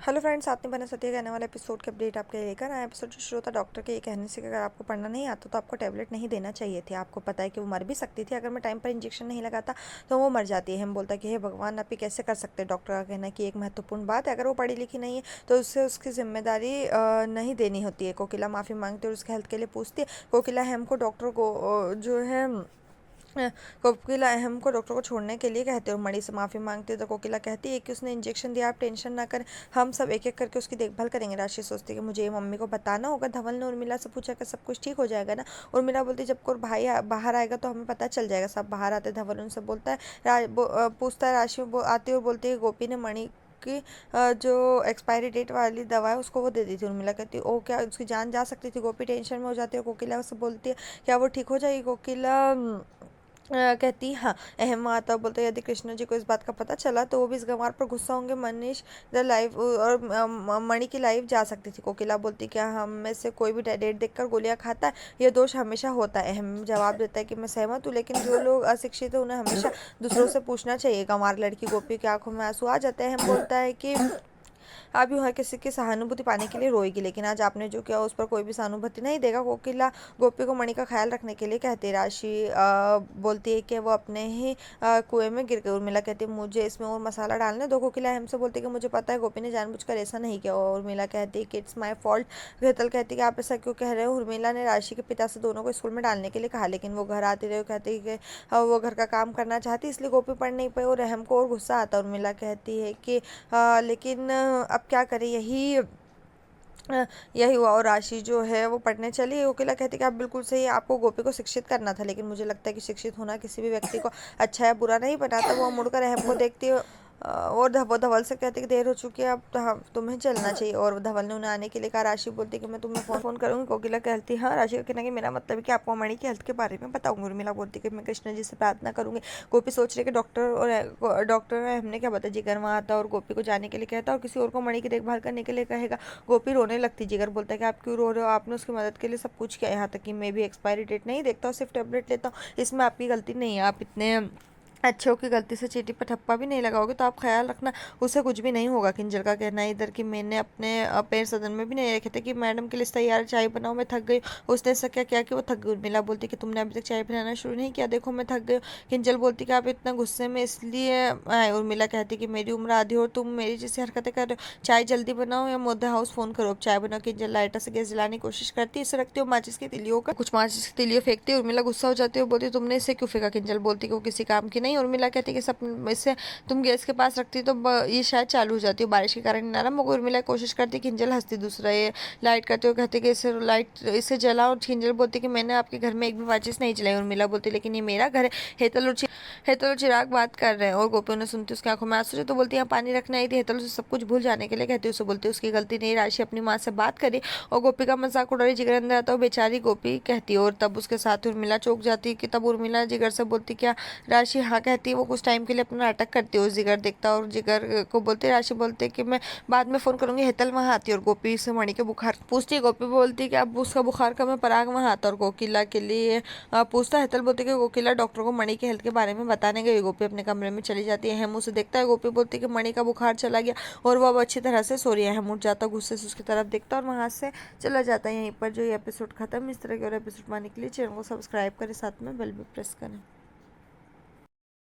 Hello friends, आपने बना सत्य कहने वाला एपिसोड के अपडेट आपके लिए लेकर आया। एपिसोड जो शुरू होता डॉक्टर के ये कहने से कि अगर आपको पढ़ना नहीं आता तो आपको टैबलेट नहीं देना चाहिए थी। आपको पता है कि वो मर भी सकती थी अगर मैं टाइम पर इंजेक्शन नहीं लगाता तो वो मर जाती है। हम बोलता है कि हे भगवान, आप ये कैसे कर सकते हैं। डॉक्टर का कहना है कि एक महत्वपूर्ण बात है, अगर वो पढ़ी लिखी नहीं है तो उससे उसकी जिम्मेदारी नहीं देनी होती है। कोकिला माफ़ी मांगती है और उसके हेल्थ के लिए पूछती है। कोकिला हेम को डॉक्टर को जो है कोकिला अहम को डॉक्टर को छोड़ने के लिए कहते हो। मणि से माफ़ी मांगते हो तो कोकिला कहती है कि उसने इंजेक्शन दिया, आप टेंशन ना करें, हम सब एक एक करके उसकी देखभाल करेंगे। राशि सोचती है कि मुझे मम्मी को बताना होगा। धवल ने उर्मिला से पूछा कि सब कुछ ठीक हो जाएगा ना। उर्मिला बोलती जब कोई भाई बाहर आएगा तो हमें पता चल जाएगा। सब बाहर आते धवल उनसे बोलता है, पूछता है। राशि आती है और बोलती है गोपी ने मणि की जो एक्सपायरी डेट वाली दवा है उसको वो दे दी थी। उर्मिला कहती है ओ क्या उसकी जान जा सकती थी। गोपी टेंशन में हो जाती है। कोकिला उससे बोलती है क्या वो ठीक हो जाएगी। कोकिला कहती हाँ। अहम आता बोलते यदि कृष्ण जी को इस बात का पता चला तो वो भी इस गंवार पर गुस्सा होंगे। मनीष द लाइफ और मणि की लाइफ जा सकती थी। कोकिला बोलती क्या हम में से कोई भी डेट देखकर गोलियां खाता है, ये दोष हमेशा होता है। अहम जवाब देता है कि मैं सहमत हूँ, लेकिन जो लोग अशिक्षित है उन्हें हमेशा दूसरों से पूछना चाहिए। गंवार लड़की गोपी की आंखों में आंसू आ जाते हैं। अहम बोलता है कि आप यूँ हर किसी की सहानुभूति पाने के लिए रोएगी, लेकिन आज आपने जो किया उस पर कोई भी सहानुभूति नहीं देगा। कोकिला गोपी को मणि का ख्याल रखने के लिए कहती है। राशि बोलती है कि वो अपने ही कुएं में गिर गई। उर्मिला कहती है मुझे इसमें और मसाला डालने दो। कोकिला हमसे बोलती है कि मुझे पता है गोपी ने जानबूझकर ऐसा नहीं किया। और उर्मिला कहती है कि इट्स माई फॉल्ट। हेतल कहती है कि आप ऐसा क्यों कह रहे हो। उर्मिला ने राशि के पिता से दोनों को स्कूल में डालने के लिए कहा, लेकिन वो घर आती रही। कहती है कि वो घर का काम करना चाहती, इसलिए गोपी पढ़ नहीं पाई। और रहम को और गुस्सा आता। उर्मिला कहती है कि लेकिन अब क्या करें, यही हुआ। और राशि जो है वो पढ़ने चली। कोकिला कहती है कि आप बिल्कुल सही है, आपको गोपी को शिक्षित करना था, लेकिन मुझे लगता है कि शिक्षित होना किसी भी व्यक्ति को अच्छा या बुरा नहीं बनाता। वो मुड़कर अहम को देखती है और वो धवल से कहती कि देर हो चुकी है, अब तुम्हें चलना चाहिए। और धवल ने उन्हें आने के लिए कहा। राशि बोलती कि मैं तुम्हें फ़ोन करूँगी। कोकिला कहती हाँ। राशि का कहना कि मेरा मतलब है कि आपको मणि की हेल्थ के बारे में बताऊंगी। उर्मिला बोलती कि मैं कृष्ण जी से प्रार्थना करूंगी। गोपी सोच रही कि डॉक्टर हमने क्या बताया। जिगर वहाँ आता और गोपी को जाने के लिए कहता और किसी और को मणि की देखभाल करने के लिए कहेगा। गोपी रोने लगती। जिगर बोलता है कि आप क्यों रो रहे हो, आपने उसकी मदद के लिए सब कुछ किया, यहाँ तक कि मैं भी एक्सपायरी डेट नहीं देखता हूँ, सिर्फ टेबलेट लेता हूँ, इसमें आपकी गलती नहीं है। आप इतने अच्छे हो कि गलती से चीटी पर ठप्पा भी नहीं लगाओगे तो आप ख्याल रखना उससे कुछ भी नहीं होगा। किंजल का कहना है इधर कि मैंने अपने पैर सदन में भी नहीं रखे थे कि मैडम के लिए तैयार चाय बनाओ, मैं थक गई। उसने ऐसा क्या किया कि वो थक गई। उर्मिला बोलती कि तुमने अभी तक चाय बनाना शुरू नहीं किया, देखो मैं थक गई। किंजल बोलती कि आप इतना गुस्से में इसलिए आए। उर्मिला कहती कि मेरी उम्र आधी और तुम मेरी जैसी हरकतें कर रहे हो, चाय जल्दी बनाओ या मोदा हाउस फोन करो, अब चाय बनाओ। किंजल लाइटर से गैस जलाने की कोशिश करती है, इसे रखती हो माचिस की तिलियों का, कुछ माचिस की तिलियों फेंकती है। उर्मिला गुस्सा हो जाती है, बोलती तुमने इसे क्यों फेंका। किंजल बोलती कि वो किसी काम की नहीं। उर्मिला कहती कि सब इससे तुम गैस के पास रखती तो ये शायद चालू हो जाती है, बारिश के कारण नरम हो गई। उर्मिला कोशिश करती, किंजल हंसती। दूसरा ये लाइट करते हुए कहती कि इसे जलाओ। किंजल बोलती कि मैंने आपके घर में एक भी माचिस नहीं जलाई। उर्मिला बोलती लेकिन ये मेरा घर है। हेतल और चिराग बात कर रहे हैं। और गोपी उन्हें सुनती उसकी आंखों में आंसू तो बोलती यहाँ पानी रखने आई थी। हेतल उसे सब कुछ भूल जाने के लिए कहती, उसे बोलती उसकी गलती नहीं। राशि अपनी माँ से बात करी और गोपी का मजाक उड़ा रही। जिगर अंदर आता है बेचारी गोपी कहती और तब उसके साथ उर्मिला चौंक जाती कि तब उर्मिला जिगर से बोलती क्या। राशि हाँ कहती है। वो कुछ टाइम के लिए अपना नाटक करती है। जिगर देखता और जिगर को बोलते, राशि बोलते कि मैं बाद में फोन करूंगी। हेतल वहाँ आती है और गोपी से मणि के बुखार पूछती है। गोपी बोलती कि अब उसका बुखार कम है। पराग वहाँ आता और कोकिला के लिए पूछता। हेतल बोलती कि कोकिला डॉक्टर को मणि के हेल्थ के बारे में बताने गई। गोपी अपने कमरे में चली जाती है। हेम उसे देखता है। गोपी बोलती कि मणि का बुखार चला गया और वो अब अच्छी तरह से सो रही है। हेम उठ जाता, गुस्से से उसकी तरफ देखता और वहाँ से चला जाता है। यहीं पर जो ये एपिसोड खत्म। इस तरह के और एपिसोड पाने के लिए चैनल को सब्सक्राइब करें, साथ में बेल भी प्रेस करें।